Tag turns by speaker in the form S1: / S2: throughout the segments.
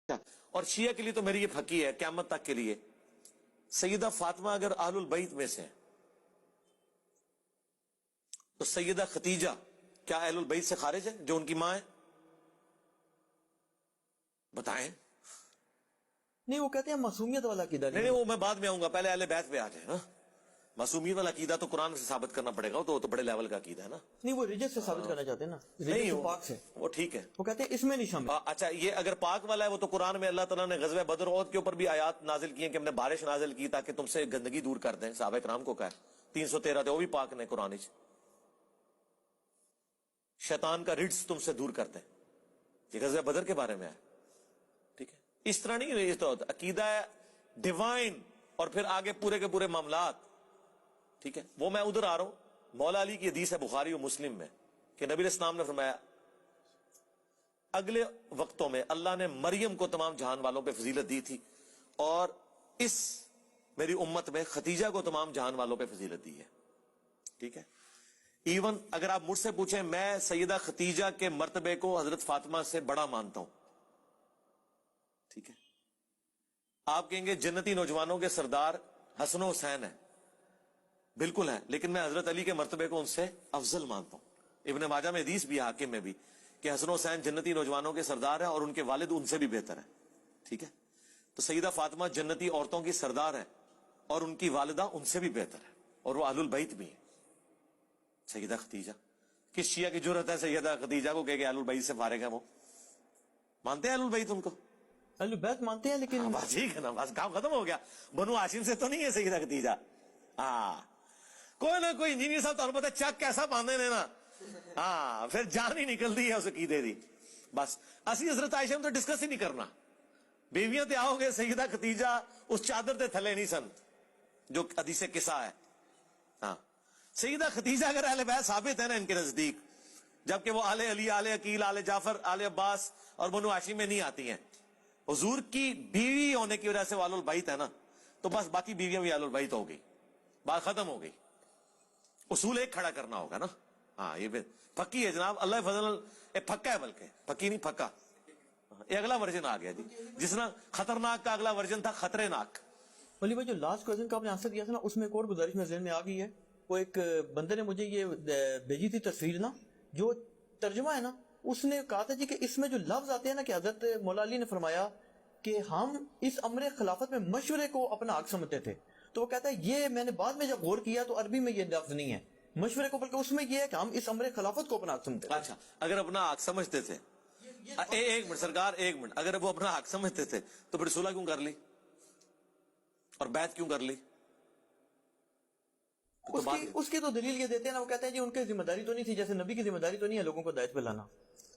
S1: اور شیعہ کے لیے تو میری یہ پھکی ہے قیامت تک کے لیے، سیدہ فاطمہ اگر اہل البیت میں سے تو سیدہ ختیجہ کیا اہل البیت سے خارج ہے جو ان کی ماں ہے؟ بتائیں۔
S2: نہیں، وہ کہتے ہیں معصومیت والا عقیدہ
S1: نہیں وہ میں بعد میں آؤں گا، پہلے اہل بیت پہ آ جائیں۔ ہاں معصومیت والا عقیدہ تو قرآن سے ثابت کرنا پڑے گا، تو بڑے لیول کا عقیدہ ہے نا۔
S2: نہیں، وہ ریجس سے ثابت کرنا چاہتے ہیں نا،
S1: نہیں
S2: ریجس پاک سے،
S1: وہ ٹھیک ہے،
S2: وہ کہتے ہیں اس میں نہیں شامل۔
S1: اچھا یہ اگر پاک والا ہے وہ تو قرآن میں اللہ تعالیٰ نے غزوہ بدر احد کے اوپر بھی آیات نازل کی ہیں کہ ہم نے بارش نازل کی تاکہ تم سے گندگی دور کر دیں، صحابہ کرام کو کہا ہے 313 تھے وہ بھی پاک نے قرآن شیطان کا رڈس تم سے دور کر دیں، یہ غزوہ بدر کے بارے میں ہے، ٹھیک ہے۔ اس طرح نہیں، یہ تو عقیدہ ہے ڈیوائن اور پھر آگے پورے کے پورے معاملات، ٹھیک ہے۔ وہ میں ادھر آ رہا ہوں، مولا علی کی حدیث ہے بخاری و مسلم میں کہ نبی علیہ السلام نے فرمایا اگلے وقتوں میں اللہ نے مریم کو تمام جہان والوں پہ فضیلت دی تھی اور اس میری امت میں ختیجہ کو تمام جہان والوں پہ فضیلت دی ہے، ٹھیک ہے۔ ایون اگر آپ مجھ سے پوچھیں میں سیدہ ختیجہ کے مرتبے کو حضرت فاطمہ سے بڑا مانتا ہوں، ٹھیک ہے۔ آپ کہیں گے جنتی نوجوانوں کے سردار حسن و حسین ہیں، بالکل ہے، لیکن میں حضرت علی کے مرتبے کو ان سے افضل مانتا ہوں۔ ابن ماجہ میں حدیث بھی حاکم میں بھی کہ حسن و حسین جنتی نوجوانوں کے سردار ہیں اور ان کے والد ان سے بھی بہتر ہیں، ٹھیک ہے۔ تو سیدہ فاطمہ جنتی عورتوں کی سردار ہیں اور ان کی والدہ ان سے بھی بہتر ہے اور وہ اہل البیت بھی ہیں۔ سیدہ ختیجہ کس شیعہ کی جرأت ہے سیدہ ختیجہ کو کہ اہل البیت سے فارغ ہے؟ وہ مانتے ہیں اہل البیت ان کو؟
S2: اہل البیت مانتے ہیں لیکن
S1: بس ٹھیک ہے نا، بس کام ختم ہو گیا۔ بنو ہاشم سے تو نہیں ہے سیدہ ختیجہ۔ ہاں کوئی نہ کوئی انجینئر صاحب تو پتا چک کیسا باندھے نے نا، ہاں پھر جان ہی نکلتی ہے اس عقیدے دی۔ بس اسی حضرت عائشہ میں تو ڈسکس ہی نہیں کرنا، بیویاں تے آؤ گے سیدہ ختیجہ اس چادر تے تھلے نہیں سن جو حدیث قصہ ہے۔ ہاں سیدہ ختیجہ اگر اہل بیت ثابت ہے نا ان کے نزدیک، جبکہ وہ آل علی، آل عقیل، آل جعفر، آل عباس اور بنو ہاشم میں نہیں آتی ہیں، حضور کی بیوی ہونے کی وجہ سے وہ آل البیت ہے نا، تو بس باقی بیویاں بھی آل البیت ہو گئی، بات ختم ہو گئی۔ اصول ایک کھڑا کرنا ہوگا نا۔ ہاں یہ پکی ہے جناب، اللہ فضل پکا ہے، بلکہ پکی نہیں پکا، یہ اگلا ورژن آ گیا جی، جس طرح خطرناک کا اگلا ورژن تھا خطرے ناک۔
S2: ولی بھائی جو لاسٹ کوئسچن کا آپ نے آنسر دیا تھا نا، اس میں ایک اور گزارش میں ذہن میں آ گئی ہے، وہ ایک بندے نے مجھے یہ بھیجی تھی تصویر نا، جو ترجمہ ہے نا، اس نے کہا تھا جی کہ اس میں جو لفظ آتے ہیں نا کہ حضرت مولا علی نے فرمایا کہ ہم اس امر خلافت میں مشورے کو اپنا حق سمجھتے تھے، تو وہ کہتا ہے یہ میں نے بعد میں جب غور کیا تو عربی میں یہ لفظ نہیں ہے مشورے کو، بلکہ اس میں یہ ہے کہ ہم اس امر خلافت کو اپنا حق سمجھتے تھے۔
S1: اچھا اگر اپنا حق سمجھتے تھے، ایک منٹ سرکار، ایک منٹ، اگر وہ اپنا حق سمجھتے تھے تو پھر صلح کیوں کر لی اور بیعت کیوں کر لی؟
S2: اس کی تو دلیل یہ دیتے ہیں نا، وہ کہتے ہیں جی ان کی ذمہ داری تو نہیں تھی، جیسے نبی کی ذمہ داری تو نہیں ہے لوگوں کو ہدایت پہ لانا،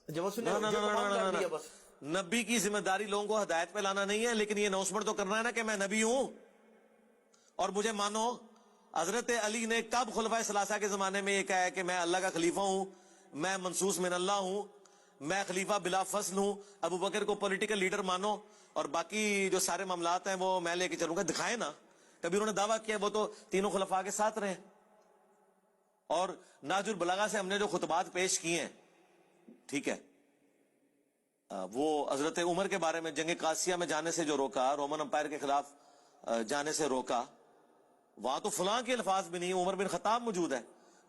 S2: جب اس نے بس
S1: نبی کی ذمہ داری لوگوں کو ہدایت پہ لانا نہیں ہے، لیکن یہ اناؤنسمنٹ تو کرنا ہے نا کہ میں نبی ہوں اور مجھے مانو۔ حضرت علی نے کب خلفائے ثلاثہ کے زمانے میں یہ کہا ہے کہ میں اللہ کا خلیفہ ہوں، میں منصوص من اللہ ہوں، میں خلیفہ بلا فصل ہوں؟ ابو بکر کو پولیٹیکل لیڈر مانو اور باقی جو سارے معاملات ہیں وہ میں لے کے چلوں گا، دکھائے نا کبھی انہوں نے دعویٰ کیا، وہ تو تینوں خلفاء کے ساتھ رہے۔ اور نہج البلاغہ سے ہم نے جو خطبات پیش کیے ہیں، ٹھیک ہے، وہ حضرت عمر کے بارے میں جنگ قادسیہ میں جانے سے جو روکا، رومن امپائر کے خلاف جانے سے روکا، وہاں تو فلاں کے الفاظ بھی نہیں، عمر بن خطاب موجود ہے،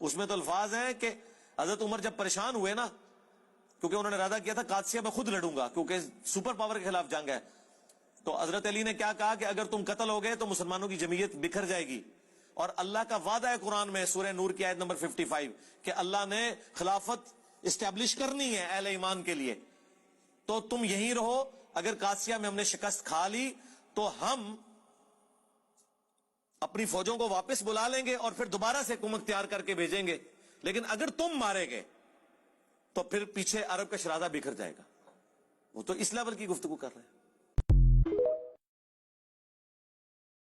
S1: اس میں تو الفاظ ہیں کہ حضرت عمر جب پریشان ہوئے نا، کیونکہ انہوں نے ارادہ کیا تھا قادسیہ میں خود لڑوں گا کیونکہ سپر پاور کے خلاف جنگ ہے، تو حضرت علی نے کیا کہا کہ اگر تم قتل ہو گئے تو مسلمانوں کی جمعیت بکھر جائے گی، اور اللہ کا وعدہ ہے قرآن میں سورہ نور کی آیت نمبر 55 کہ اللہ نے خلافت اسٹیبلش کرنی ہے اہل ایمان کے لیے، تو تم یہیں رہو، اگر قادسیہ میں ہم نے شکست کھا لی تو ہم اپنی فوجوں کو واپس بلا لیں گے اور پھر دوبارہ سے حکومت تیار کر کے بھیجیں گے، لیکن اگر تم مارے گئے تو پھر پیچھے عرب کا شرادہ بکھر جائے گا۔ وہ تو اس لیول کی گفتگو کر رہے ہیں۔